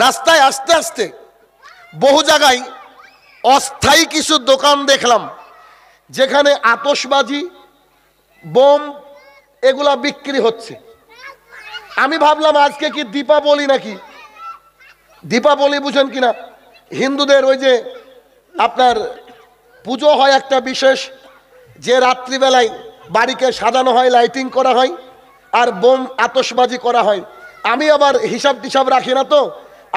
রাস্তায় আস্তে আস্তে বহু জায়গায় অস্থায়ী কিছু দোকান দেখলাম যেখানে আতশবাজি, বোম এগুলা বিক্রি হচ্ছে। আমি ভাবলাম আজকে কি দীপাবলি নাকি। দীপাবলি বুঝেন কিনা, হিন্দুদের ওই যে আপনার পুজো হয় একটা বিশেষ, যে রাত্রিবেলায় বাড়িকে সাজানো হয়, লাইটিং করা হয় আর বোম আতশবাজি করা হয়। আমি আবার হিসাব টিসাব রাখি না, তো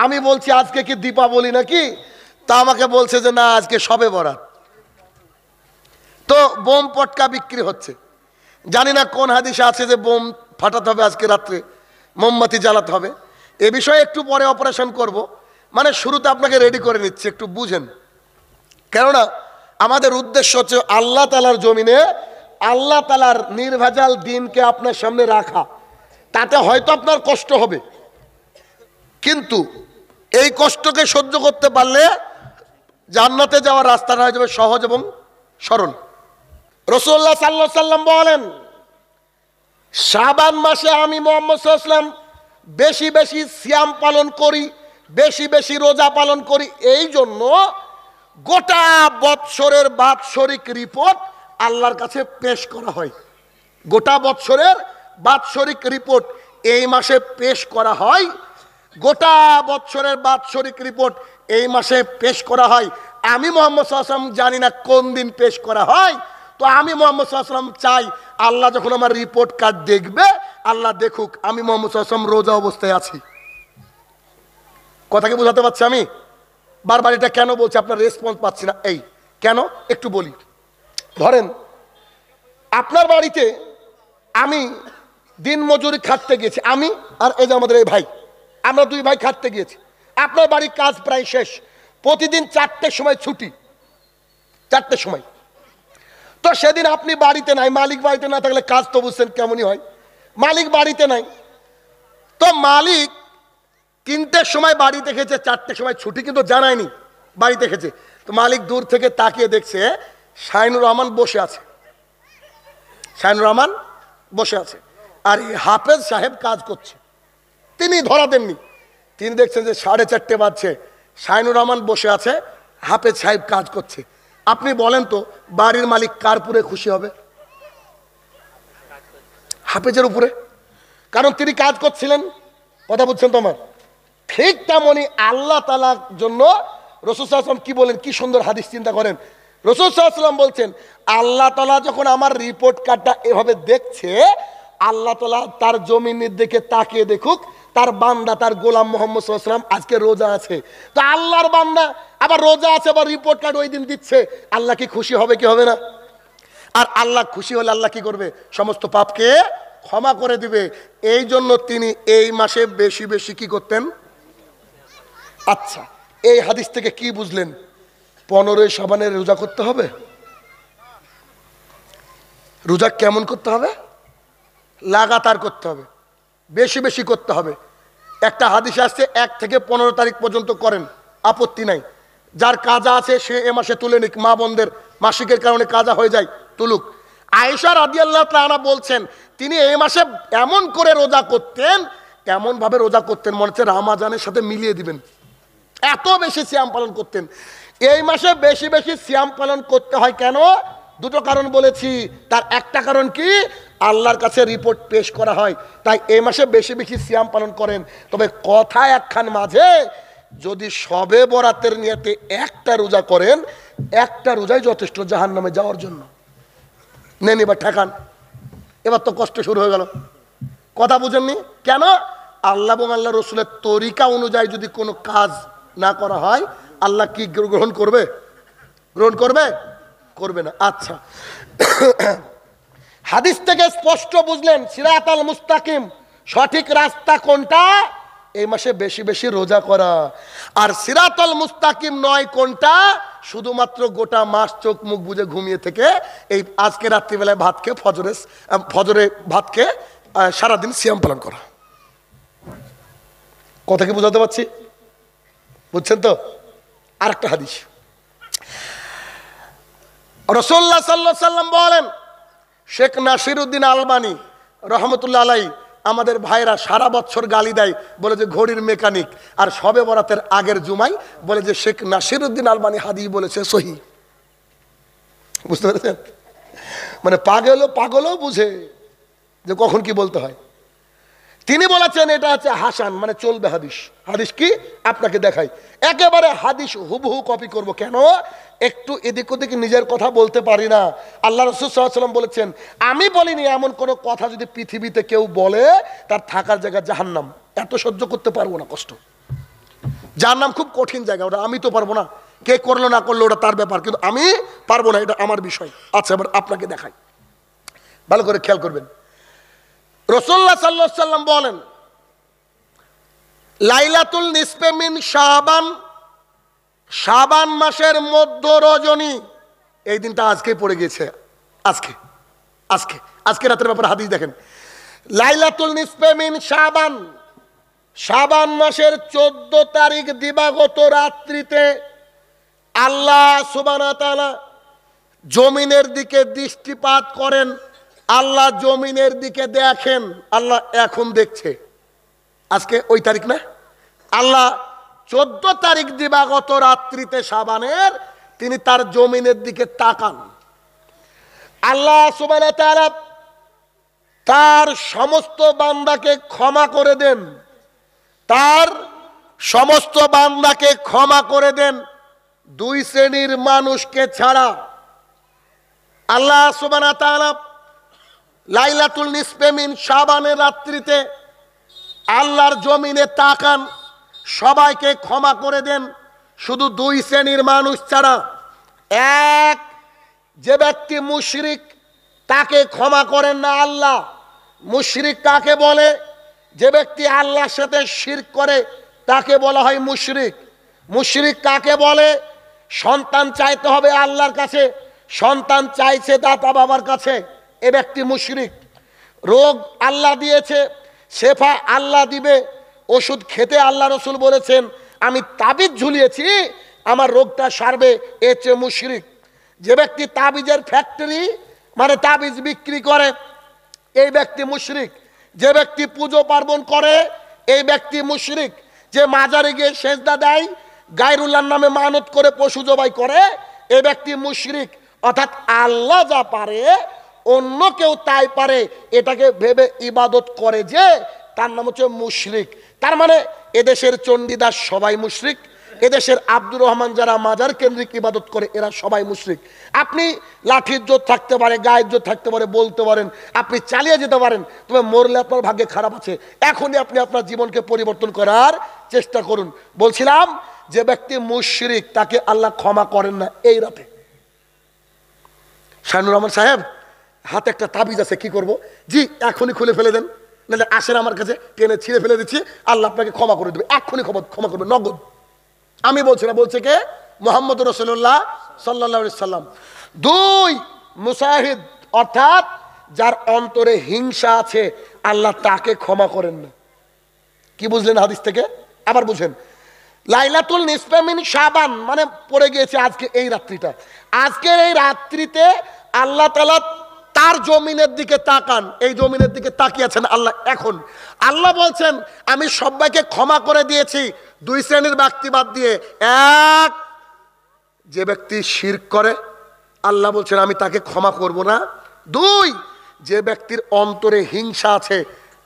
আমি বলছি আজকে কি দীপাবলি নাকি। তা আমাকে বলছে যে না, আজকে শবে বরাত। তো বোম পটকা বিক্রি হচ্ছে। জানি না কোন হাদিসে আছে যে বোম ফাটাতে হবে আজকে রাত্রে, মোমবাতি জ্বালাতে হবে। এ বিষয়ে একটু পরে অপারেশন করব। মানে শুরুতে আপনাকে রেডি করে নিচ্ছে, একটু বুঝেন। কেননা আমাদের উদ্দেশ্য হচ্ছে আল্লাহ তাআলার জমিনে আল্লাহ তাআলার নির্ভেজাল দ্বীনকে আপনার সামনে রাখা। তাতে হয়তো আপনার কষ্ট হবে, কিন্তু এই কষ্টকে সহ্য করতে পারলে জান্নাতে যাওয়ার রাস্তাটা হয়ে যাবে সহজ এবং সরল। রাসূলুল্লাহ সাল্লাল্লাহু আলাইহি সাল্লাম বলেন, শাবান মাসে আমি মুহাম্মদ সাল্লাল্লাহু আলাইহি সাল্লাম বেশি বেশি সিয়াম পালন করি, বেশি বেশি রোজা পালন করি। এই জন্য গোটা বৎসরের বাৎসরিক রিপোর্ট আল্লাহর কাছে পেশ করা হয়। গোটা বৎসরের বাৎসরিক রিপোর্ট এই মাসে পেশ করা হয়। গোটা বৎসরের বাৎসরিক রিপোর্ট এই মাসে পেশ করা হয়। আমি মুহাম্মদ সাল্লাল্লাহু আলাইহি ওয়াসাল্লাম জানি না কোন দিন পেশ করা হয়। তো আমি মুহাম্মদ সাল্লাল্লাহু আলাইহি ওয়াসাল্লাম চাই আল্লাহ যখন আমার রিপোর্ট কার্ড দেখবে, আল্লাহ দেখুক আমি মুহাম্মদ সাল্লাল্লাহু আলাইহি ওয়াসাল্লাম রোজা অবস্থায় আছি। কথা কি বোঝাতে পারছি আমি? বারবার এটা কেন বলছি, আপনার রেসপন্স পাচ্ছি না। এই কেন একটু বলি। ধরেন আপনার বাড়িতে আমি দিন মজুরি খাটতে গিয়েছি, আমি আর এই যে আমাদের এই ভাই, আমরা দুই ভাই খাটতে গিয়েছি। আপনার বাড়ির কাজ প্রায় শেষ, প্রতিদিন 4টের সময় ছুটি, 4টের সময়। তো সেদিন আপনি বাড়িতে নাই, মালিক বাড়িতে না থাকলে কাজ তো বুঝছেন কেমনই হয়। মালিক বাড়িতে নাই, তো মালিক 3টের সময় বাড়ি দেখেছে, 4টের সময় ছুটি কিন্তু জানায়নি, বাড়ি দেখেছে। তো মালিক দূর থেকে তাকিয়ে দেখছে শাহিনুর রহমান বসে আছে, শাহিনুর রহমান বসে আছে, আর এই হাফেজ সাহেব কাজ করছে। তিনি ধরা দেননি, তিনি দেখছেন যে 4:30 বাজছে, শাহিনুর রহমান বসে আছে, হাফেজ সাহেব কাজ করছে। আপনি বলেন তো বাড়ির মালিক কার উপরে খুশি হবে? হাফেজের উপরে, কারণ তিনি কাজ করছিলেন। কথা বুঝছেন তো আমার? ঠিক তেমনি আল্লাহ তাআলার জন্য রাসূল সাল্লাল্লাহু আলাইহি ওয়াসাল্লাম কি বলেন, কি সুন্দর হাদিস, চিন্তা করেন। রাসূল সাল্লাল্লাহু আলাইহি ওয়াসাল্লাম বলছেন আল্লাহ তাআলা যখন আমার রিপোর্ট কার্ডটা এভাবে দেখছে, আল্লাহ তাআলা তার জমিনের দিকে তাকিয়ে দেখুক তার বান্দা, তার গোলাম মুহাম্মদ সাল্লাল্লাহু আলাইহি ওয়াসাল্লাম আজকে রোজা আছে। তো আল্লাহর বান্দা আবার রোজা আছে, আবার রিপোর্ট কার্ড ওই দিন দিচ্ছে, আল্লাহ কি খুশি হবে কি হবে না? আর আল্লাহ খুশি হলে আল্লাহ কি করবে? সমস্ত পাপকে ক্ষমা করে দিবে। এই জন্য তিনি এই মাসে বেশি বেশি কি করতেন? আচ্ছা, এই হাদিস থেকে কি বুঝলেন? 15ই শাবানের রোজা করতে হবে। রোজা কেমন করতে হবে? লাগাতার করতে হবে, বেশি বেশি করতে হবে। একটা হাদিস আসছে 1 থেকে 15 তারিখ পর্যন্ত করেন, আপত্তি নাই। যার কাজা আছে সে এ মাসে তুলে নিক, মা বোনদের মাসিকের কারণে কাজা হয়ে যায়, তুলুক। আয়েশা রাদিয়াল্লাহু তাআলা বলছেন তিনি এই মাসে এমন করে রোজা করতেন, এমন ভাবে রোজা করতেন মনে হচ্ছে রমাজানের সাথে মিলিয়ে দিবেন, এত বেশি সিয়াম পালন করতেন। এই মাসে বেশি বেশি সিয়াম পালন করতে হয় কেন? দুটো কারণ বলেছি। তার একটা কারণ কি? আল্লাহর কাছে রিপোর্ট পেশ করা হয়, তাই এই মাসে বেশি বেশি সিয়াম পালন করেন। তবে কথা একখান মাঝে, যদি শবে বরাতের নিয়তে একটা রোজা করেন, একটা রোজাই যথেষ্ট জাহান্নামে যাওয়ার জন্য। নেন এবার ঠেকান, এবার তো কষ্ট শুরু হয়ে গেল। কথা বুঝেননি কেন? আল্লাহ এবং আল্লাহ রসুলের তরিকা অনুযায়ী যদি কোনো কাজ না করা হয়, আল্লাহ কি গ্রহণ করবে? গ্রহণ করবে? করবে না। আচ্ছা, হাদিস থেকে স্পষ্ট বুঝলেন সিরাতাল মুস্তাকিম, সঠিক রাস্তা কোনটা? এই মাসে বেশি বেশি রোজা করা। আর সিরাতাল মুস্তাকিম নয় কোনটা? শুধুমাত্র গোটা মাস চোখ মুখ বুজে ঘুমিয়ে থেকে এই আজকে রাত্রিবেলায় ভাত খেয়ে ফজরে ভাত খেয়ে সারাদিন সিয়াম পালন করা। কথা কি বুঝাতে পারছি? বুঝছেন তো? আরেকটা হাদিস, রাসূলুল্লাহ সাল্লাল্লাহু আলাইহি ওয়াসাল্লাম বলেন, শেখ নাসিরউদ্দিন আলবানী রহমতুল্লাহ আলাইহি আমাদের ভাইরা সারা বছর গালি দেয়, বলে যে ঘড়ির মেকানিক, আর শবে বরাতের আগের জুমাই বলে যে শেখ নাসিরউদ্দিন আলবানী হাদি বলেছে সহি। বুঝতে পেরেছেন? মানে পাগলও বুঝে যে কখন কি বলতে হয়। তিনি বলেছেন এটা হচ্ছে হাসান, মানে চলবে হাদিস। হাদিস কি আপনাকে দেখাই, একেবারে হাদিস হুবহু কপি করব। কেন? একটু এদিক ওদিক নিজের কথা বলতে পারি না। আল্লাহ রাসূল সাল্লাল্লাহু আলাইহি ওয়াসাল্লাম বলেছেন, আমি বলিনি এমন কোন কথা যদি পৃথিবীতে কেউ বলে তার থাকার জায়গা জাহান্নাম। এত সহ্য করতে পারবো না কষ্ট। জাহান্নাম খুব কঠিন জায়গা, ওটা আমি তো পারবো না। কে করলো না করলো ওটা তার ব্যাপার, কিন্তু আমি পারবো না, এটা আমার বিষয়। আচ্ছা, এবার আপনাকে দেখাই, ভালো করে খেয়াল করবেন। রাসূলুল্লাহ সাল্লাল্লাহু আলাইহি ওয়াসাল্লাম বলেন, লাইলাতুল নিসফে মিন শাবান, শাবান মাসের মধ্য রজনী, এই দিনটা আজকেই পড়ে গিয়েছে। আজকে রাতের ব্যাপারে হাদিস দেখেন। লাইলাতুল নিসফে মিন শাবান, শাবান মাসের 14 তারিখ দিবাগত রাত্রিতে আল্লাহ সুবহানাহু ওয়া তাআলা জমিনের দিকে দৃষ্টিপাত করেন। আল্লাহ জমিনের দিকে দেখেন, আল্লাহ এখন দেখছে। আজকে ওই তারিখ না, আল্লাহ 14 তারিখ দিবাগত রাত্রিতে শাবানের তিনি তার জমিনের দিকে তাকান। আল্লাহ সুবহানাহু ওয়া তাআলা তার সমস্ত বান্দাকে ক্ষমা করে দেন, তার সমস্ত বান্দাকে ক্ষমা করে দেন, 2 শ্রেণীর মানুষকে ছাড়া। আল্লাহ সুবহানাহু ওয়া তাআলা লাইলাতুল নিসফে মিন শাবানের রাত্রিতে আল্লাহর জমিনে তাকান, সবাইকে ক্ষমা করে দেন, শুধু 2 শ্রেণীর মানুষ ছাড়া। এক, যে ব্যক্তি মুশরিক তাকে ক্ষমা করেন না আল্লাহ। মুশরিক কাকে বলে? যে ব্যক্তি আল্লাহর সাথে শিরক করে তাকে বলা হয় মুশরিক। মুশরিক কাকে বলে? সন্তান চাইতে হবে আল্লাহর কাছে, সন্তান চাইছে দাতা বাবার কাছে, এ ব্যক্তি মুশরিক। রোগ আল্লাহ দিয়েছে, শেফা আল্লাহ দিবে, ওষুধ খেতে আল্লাহ রসুল বলেছেন আমি তাবিজ ঝুলিয়েছি আমার রোগটা সারবে, এ চেয়ে মুশরিক। যে ব্যক্তি তাবিজের ফ্যাক্টরি মানে তাবিজ বিক্রি করে এই ব্যক্তি মুশরিক। যে ব্যক্তি পুজো পার্বণ করে এই ব্যক্তি মুশরিক। যে মাজারে গিয়ে সেজদা দেয়, গায়রুল্লাহর নামে মানত করে পশু জবাই করে, এই ব্যক্তি মুশরিক। অর্থাৎ আল্লাহ যা পারে অন্য কেউ তাই পারে, এটাকে ভেবে ইবাদত করে যে, তার নাম হচ্ছে মুশরিক। তার মানে এদেশের চণ্ডীদাস সবাই মুশরিক, এদেশের আব্দুর রহমান যারা মাজার কেন্দ্রিক ইবাদত করে এরা সবাই মুশরিক। আপনি লাঠির জোর থাকতে পারে, গায়ের জোর থাকতে পারে, বলতে পারেন, আপনি চালিয়ে যেতে পারেন, তবে মরলে আপনার ভাগ্যে খারাপ আছে। এখনই আপনি আপনার জীবনকে পরিবর্তন করার চেষ্টা করুন। বলছিলাম যে ব্যক্তি মুশরিক তাকে আল্লাহ ক্ষমা করেন না এই রাতে। শাহিনুর রহমান সাহেব হাতে একটা তাবিজ আছে, কি করব? জি এখনই খুলে ফেলে দেন, নাহলে আসেন আমার কাছে, টেনে ছিঁড়ে ফেলে দিচ্ছি, আল্লাহ আপনাকে ক্ষমা করে দেবে, এখনই ক্ষমা করবে নগদ। আমি বলছি না, বলছে কে? মুহাম্মদ রাসূলুল্লাহ সাল্লাল্লাহু আলাইহি সাল্লাম। 2, মুসাহিদ অর্থাৎ যার অন্তরে হিংসা আছে আল্লাহ তাকে ক্ষমা করেন না। কি বুঝলেন হাদিস থেকে? আবার বুঝেন, লাইলাতুল নিসফে মিন শাবান মানে পড়ে গিয়েছে আজকে এই রাত্রিটা। আজকের এই রাত্রিতে আল্লাহ তাআলা তার জমিনের দিকে তাকান, এই জমিনের দিকে তাকিয়েছেন আল্লাহ এখন। আল্লাহ বলছেন আমি সবাইকে ক্ষমা করে দিয়েছি 2 শ্রেণীর ব্যক্তি বাদ দিয়ে। এক, যে ব্যক্তি শিরক করে আল্লাহ বলছেন আমি তাকে ক্ষমা করব না। 2, যে ব্যক্তির অন্তরে হিংসা আছে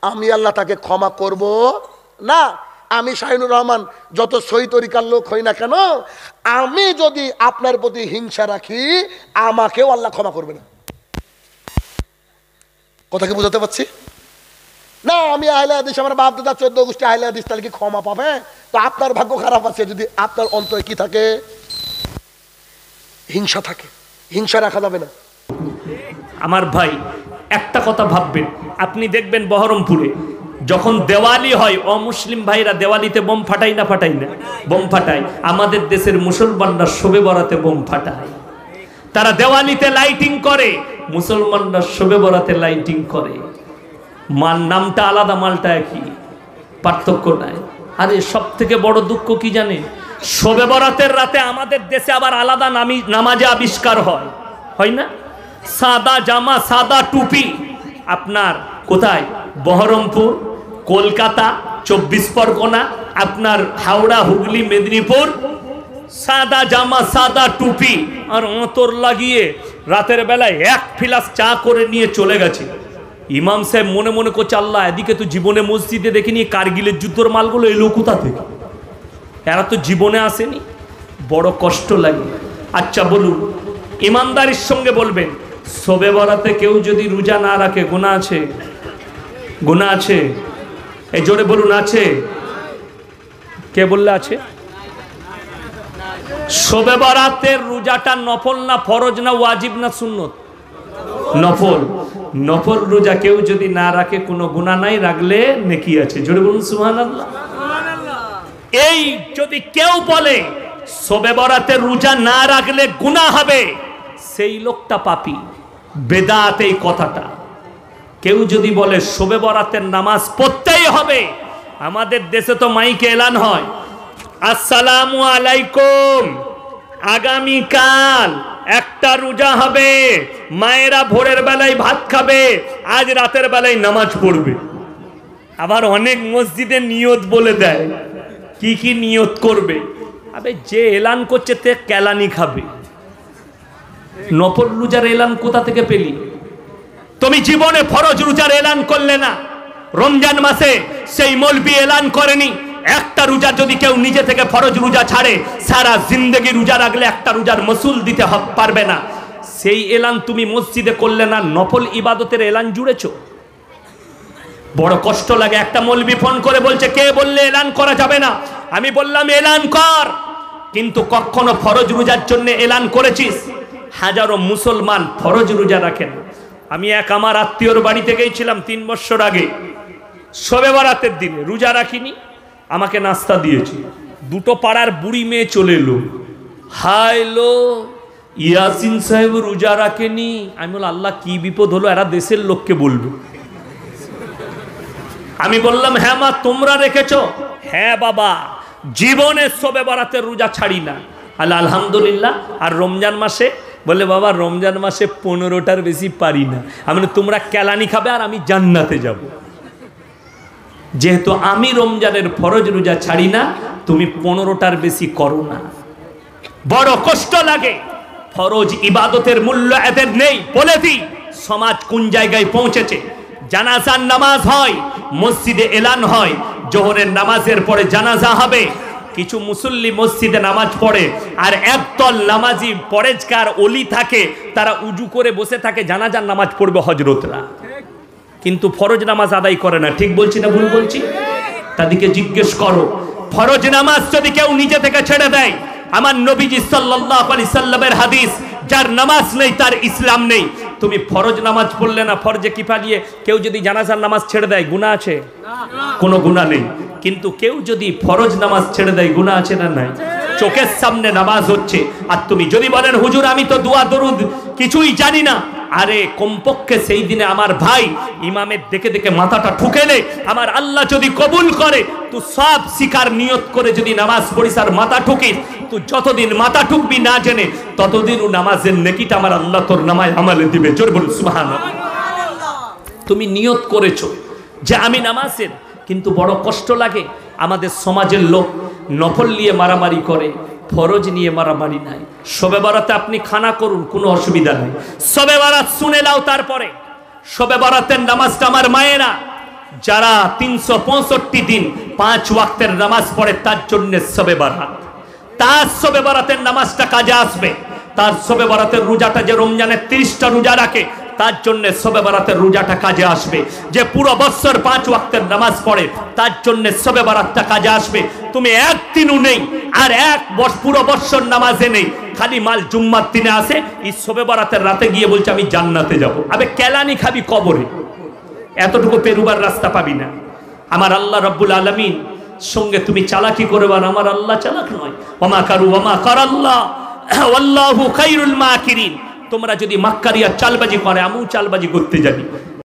আমি আল্লাহ তাকে ক্ষমা করব না। আমি শাহিনুর রহমান যত সহি তরিকার লোক হই না কেন, আমি যদি আপনার প্রতি হিংসা রাখি আমাকেও আল্লাহ ক্ষমা করবে না। কথা কি বুঝাতে পারছি না? আমি আহলে হাদিস, আমার বাপ দাদা 14 গোষ্ঠী আহলে হাদিস, তাহলে কি ক্ষমা পাবে? তো আপনার ভাগ্য খারাপ আছে যদি আপনার অন্তরে কি থাকে? হিংসা থাকে। হিংসা রাখা যাবে না। আমার ভাই একটা কথা ভাববেন, আপনি দেখবেন বহরমপুরে যখন দেওয়ালি হয়, অমুসলিম ভাইরা দেওয়ালিতে বোম ফাটাই না? ফাটাই না? বোম ফাটায়। আমাদের দেশের মুসলমানরা শবে বরাতে বোম ফাটায়। তারা দেওয়ালিতে লাইটিং করে, মুসলমানরা শবে বরাতে লাইটিং করে। নামটা আলাদা, মালটা একই, পার্থক্য নাই। আরে সব থেকে বড় দুঃখ কি জানে? শবে বরাতের রাতে আমাদের দেশে আবার আলাদা নামাজে আবিষ্কার হয় না? সাদা জামা, সাদা টুপি। আপনার কোথায়? বহরমপুর, কলকাতা, 24 পরগনা, আপনার হাওড়া, হুগলি, মেদিনীপুর, সাদা জামা, সাদা টুপি আর আঁতর লাগিয়ে রাতের বেলায় এক ফিলাস চা করে নিয়ে চলে গেছে। ইমাম সাহেব মনে মনে করছে, আল্লাহ, এদিকে তো জীবনে মসজিদে দেখিনি, কারগিলের যুদ্ধর মালগুলো এলো কোথা থেকে? এরা তো জীবনে আসেনি। বড় কষ্ট লাগে। আচ্ছা বলুন, ইমানদারির সঙ্গে বলবেন, শবে বরাতে কেউ যদি রোজা না রাখে গুনাহ আছে? গুনাহ আছে? এই জোরে বলুন, আছে? কে বললে আছে? শবে বরাতের রোজাটা নফল না ফরজ না ওয়াজিব না সুন্নত? নফল। নফল রোজা কেউ যদি না রাখে কোনো গুনাহ নাই, রাখলে নেকি আছে। জোরে বলুন সুবহানাল্লাহ। এই যদি কেউ বলে শবে বরাতের রোজা না রাখলে গুনাহ হবে, সেই লোকটা পাপী। বেদাত এই কথাটা। কেউ যদি বলে শবে বরাতের নামাজ পড়তেই হবে, আমাদের দেশে তো মাইকে এলান হয়, আসসালামু আলাইকুম, আগামীকাল একটা রোজা হবে, মায়েরা ভোরের বেলায় ভাত খাবে, আজ রাতের বেলায় নামাজ পড়বে। আবার অনেক মসজিদে নিয়ত বলে দেয়, কি কি নিয়ত করবে। আবে যে এলান করছে তে কেলানি খাবে। নফল রোজার এলান কোথা থেকে পেলি? তুমি জীবনে ফরজ রোজার এলান করলে না। রমজান মাসে সেই মৌলবি এলান করেনি। একটা রোজা যদি কেউ নিজে থেকে ফরজ রোজা ছাড়ে, সারা জিন্দেগি রোজা রাখলে একটা রোজার মসুল দিতে পারবে না। সেই এলান তুমি মসজিদে করলে না, নফল ইবাদতের এলান জুড়েছো। বড় কষ্ট লাগে। একটা মৌলবি ফোন করে বলছে, কে বললে এলান করা যাবে না? আমি বললাম এলান কর, কিন্তু কখনো ফরজ রোজার জন্য এলান করেছিস? হাজারো মুসলমান ফরজ রোজা রাখেন। আমি এক আমার আত্মীয়র বাড়িতে গিয়েছিলাম 3 বছর আগে, শবে বরাতের দিনে, রোজা রাখিনি, আমাকে নাস্তা দিয়েছে। দুটো পাড়ার বুড়ি মেয়ে চলে এলো, হাইলো ইয়াসিন সাহেব রোজা রাখেনি। আমি বললাম, আল্লাহ কি বিপদ হলো, এরা দেশের লোককে বলবে। আমি বললাম, হ্যাঁ মা তোমরা রেখেছো? হ্যাঁ বাবা, জীবনে শবে বরাতের রোজা ছাড়ি না। আল্লাহ আলহামদুলিল্লাহ। আর রমজান মাসে? বলে বাবা রমজান মাসে 15টার বেশি পারি না। আমি বলি, তোমরা কেলানি খাবে আর আমি জান্নাতে যাব। যেহেতু আমি রমজানের ফরজ রোজা ছাড়ি না, তুমি 15টার বেশি করো না। বড় কষ্ট লাগে। ফরজ ইবাদতের মূল্য এদের নেই। বলে দিই সমাজ কোন জায়গায় পৌঁছেছে। জানাজার নামাজ হয়, মসজিদে এলান হয়, জোহরের নামাজের পরে জানাজা হবে। কিছু মুসল্লি মসজিদে নামাজ পড়ে, আর একদল নামাজি পরেজকার ওলি থাকে, তারা উজু করে বসে থাকে, জানাজার নামাজ পড়বে হজরতরা, কিন্তু ফরজ নামাজ আদায় করে না। ঠিক বলছি না ভুল বলছি? তাদেরকে জিজ্ঞেস করো। ফরজ নামাজ যদি কেউ নিজে থেকে ছেড়ে দেয়, আমার নবীজি সাল্লাল্লাহু আলাইহি সাল্লামের হাদিস, যার নামাজ নেই তার ইসলাম নেই। তুমি ফরজ নামাজ পড়লে না, ফরজে কিফায়ে কেউ যদি জানাজার নামাজ ছেড়ে দেয়, গুনাহ আছে? কোনো গুনাহ নেই। কিন্তু কেউ যদি ফরজ নামাজ ছেড়ে দেয়, গুনাহ আছে না নাই? চোখের সামনে নামাজ হচ্ছে, আর তুমি যদি বলেন হুজুর আমি তো দোয়া দরুদ কিছুই জানি না, আরে কমপক্ষে সেই দিনে আমার ভাই ইমামের দেখে দেখে মাথাটা ঠুকে নে। আমার আল্লাহ যদি কবুল করে, তুই সব শিকার নিয়ত করে যদি নামাজ পড়িস আর মাথা ঠুকিস, তুই যতদিন মাথা ঠুকবি না জেনে, ততদিনও নামাজের নেকিটা আমার আল্লাহ তোর নামায় আমলে দিবে। জোর বলুন সুবহানাল্লাহ। তুমি নিয়ত করেছো যে আমি নামাজের, কিন্তু বড় কষ্ট লাগে। আমাদের সমাজের লোক নফল নিয়ে মারামারি করে, ফরজ নিয়ে মারামারি নাই। শবে বরাতে আপনি খানা করুন, কোনো অসুবিধা নেই। শবে বরাত শুনে নাও। তারপরে শবে বরাতের নামাজটা আমার মায়েরা যারা 365 দিন 5 ওয়াক্তের নামাজ পড়ে, তার জন্য শবে বরাত। তার শবে বরাতের নামাজটা কাজে আসবে। তার শবে বরাতের রোজাটা, যে রমজানের 30টা রোজা রাখে, তার জন্য শবে বরাতের রোজাটা কাজে আসবে। যে পুরো বছর 5 ওয়াক্তের নামাজ পড়ে, তার জন্য শবে বরাতটা কাজে আসবে। তুমি একদিনও নেই আর পুরো বছর নামাজে নেই, খালি মাল জুম্মার দিনে আসে, এই শবে বরাতের রাতে গিয়ে বলছে আমি জান্নাতে যাব। আবে কেলানি খাবি কবরে, এতটুকু পেরুবার রাস্তা পাবি না। আমার আল্লাহ রাব্বুল আলামিন সঙ্গে তুমি চালাকি করবে না, আমার আল্লাহ চালাক নয়। ওমা কারু ওমা কারাল্লাহ ওয়াল্লাহু খায়রুল মাকিরিন। তোমরা যদি মাক্কারিয়া চালবাজি করে, আমিও চালবাজি করতে জানি।